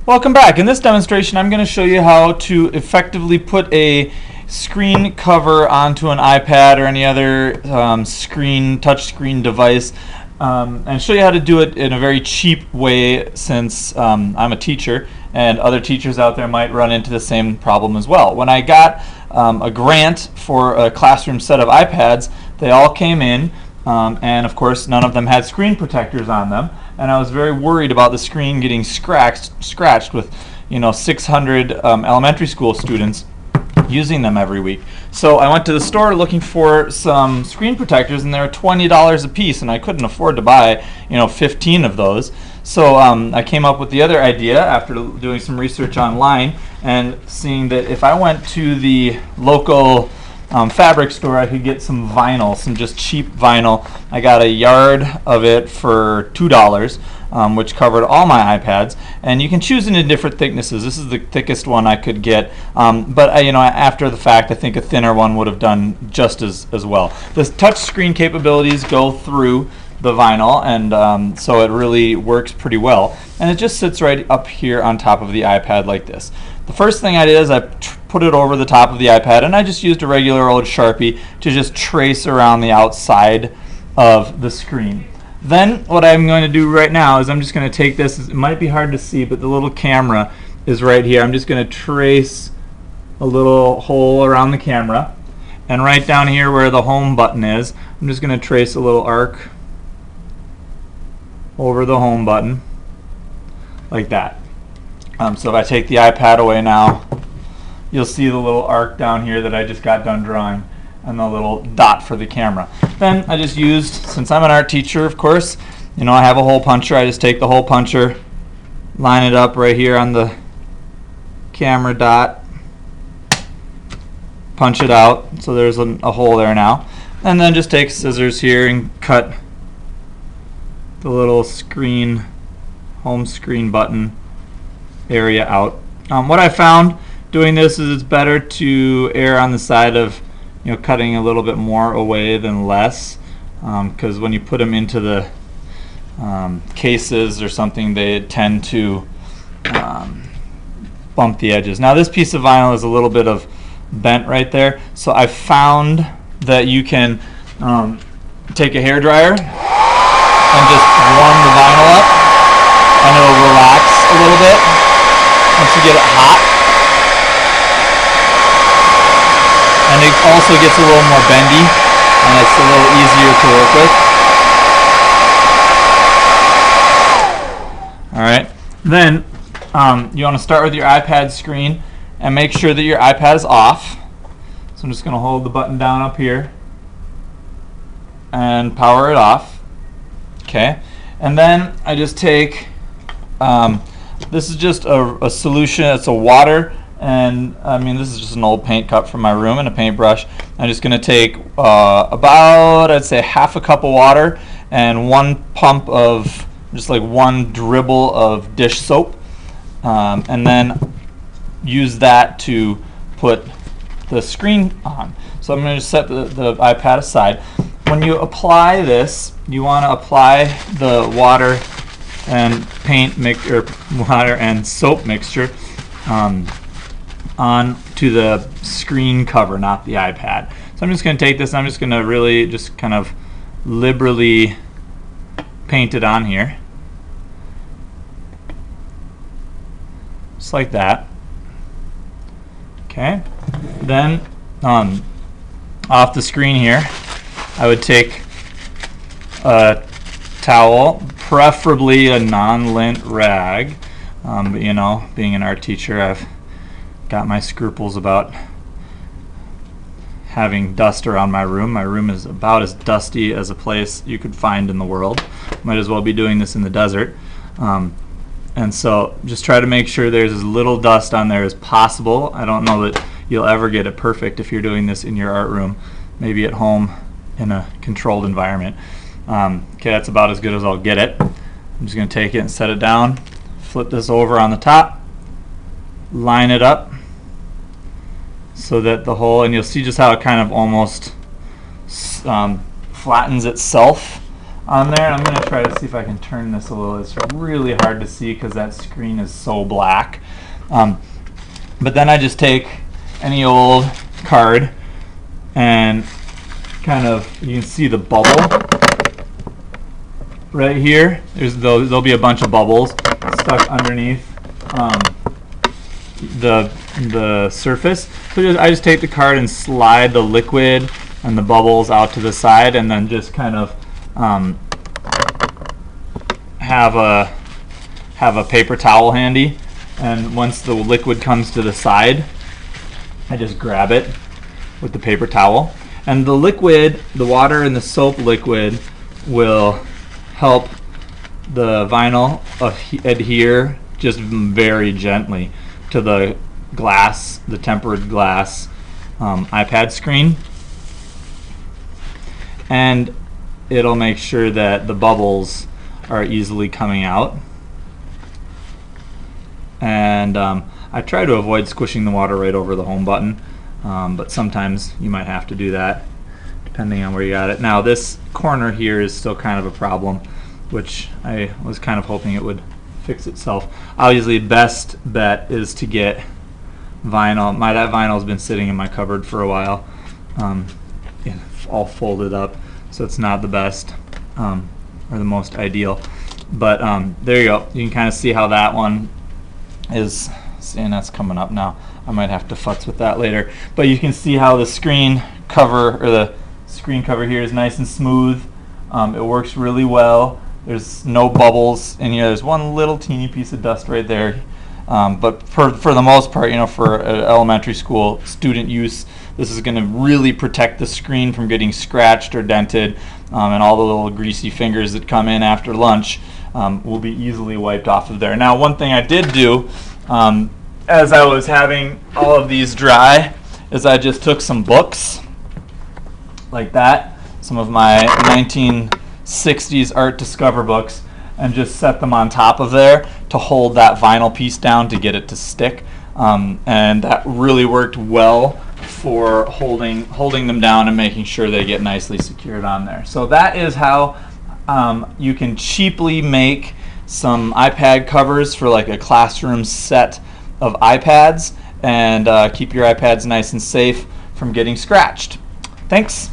Welcome back. In this demonstration I'm going to show you how to effectively put a screen cover onto an iPad or any other touch screen device and show you how to do it in a very cheap way, since I'm a teacher and other teachers out there might run into the same problem as well. When I got a grant for a classroom set of iPads, they all came in and of course none of them had screen protectors on them, and I was very worried about the screen getting scratched with 600 elementary school students using them every week. So I went to the store looking for some screen protectors, and they were $20 a piece, and I couldn't afford to buy 15 of those. So I came up with the other idea after doing some research online and seeing that if I went to the local fabric store, I could get some vinyl, some just cheap vinyl. I got a yard of it for $2, which covered all my iPads, and you can choose it in different thicknesses. This is the thickest one I could get, but after the fact, I think a thinner one would have done just as well. The touch screen capabilities go through the vinyl, and so it really works pretty well, and it just sits right up here on top of the iPad like this. The first thing I did is I put it over the top of the iPad, and I just used a regular old Sharpie to just trace around the outside of the screen. Then what I'm going to do right now is I'm just going to take this. It might be hard to see, but the little camera is right here. I'm just going to trace a little hole around the camera, and right down here where the home button is, I'm just going to trace a little arc over the home button like that. So if I take the iPad away now, you'll see the little arc down here that I just got done drawing, and the little dot for the camera. Then I just used, since I'm an art teacher, of course, I have a hole puncher. I just take the hole puncher, line it up right here on the camera dot, punch it out, so there's a hole there now, and then just take scissors here and cut the little home screen button area out. What I found doing this is it's better to err on the side of cutting a little bit more away than less, because when you put them into the cases or something, they tend to bump the edges. Now this piece of vinyl is a little bit of bent right there, so I found that you can take a hairdryer and just warm the vinyl up, and it'll relax a little bit once you get it hot. And it also gets a little more bendy, and it's a little easier to work with. Alright, then you want to start with your iPad screen and make sure that your iPad is off. So I'm just going to hold the button down up here and power it off. Okay, and then I just take, this is just a solution. It's a water, and this is just an old paint cup from my room and a paintbrush. I'm just going to take about, I'd say, half a cup of water and one pump of, just like one dribble of dish soap, and then use that to put the screen on. So I'm going to just set the iPad aside. When you apply this, you want to apply the water and water and soap mixture onto the screen cover, not the iPad. So I'm just going to take this, and I'm just going to really just kind of liberally paint it on here, just like that. Okay, then off the screen here, I would take a towel, preferably a non-lint rag, but being an art teacher, I've got my scruples about having dust around my room. My room is about as dusty as a place you could find in the world. Might as well be doing this in the desert. And so just try to make sure there's as little dust on there as possible. I don't know that you'll ever get it perfect if you're doing this in your art room. Maybe at home in a controlled environment. Okay, that's about as good as I'll get it. I'm just going to take it and set it down, flip this over on the top, line it up so that the hole, and you'll see just how it kind of almost flattens itself on there. I'm going to try to see if I can turn this a little. It's really hard to see because that screen is so black. But then I just take any old card and kind of, you can see the bubble right here. There'll be a bunch of bubbles stuck underneath the surface. So I just take the card and slide the liquid and the bubbles out to the side, and then just kind of have a paper towel handy. And once the liquid comes to the side, I just grab it with the paper towel. And the liquid, the water and the soap liquid, will help the vinyl adhere just very gently to the glass, the tempered glass iPad screen. And it'll make sure that the bubbles are easily coming out. And I try to avoid squishing the water right over the home button, but sometimes you might have to do that depending on where you got it. Now this corner here is still kind of a problem, which I was kind of hoping it would fix itself. Obviously, best bet is to get vinyl. That vinyl's been sitting in my cupboard for a while, all folded up, so it's not the best or the most ideal. But there you go. You can kind of see how that one is, and that's coming up now. I might have to futz with that later. But you can see how the screen cover, or the screen cover here, is nice and smooth. It works really well. There's no bubbles in here. There's one little teeny piece of dust right there. But for the most part, for elementary school student use, this is going to really protect the screen from getting scratched or dented, and all the little greasy fingers that come in after lunch will be easily wiped off of there. Now, one thing I did do as I was having all of these dry is I just took some books like that, some of my 1960s Art Discover books, and just set them on top of there to hold that vinyl piece down to get it to stick. And that really worked well for holding them down and making sure they get nicely secured on there. So that is how you can cheaply make some iPad covers for like a classroom set of iPads, and keep your iPads nice and safe from getting scratched. Thanks.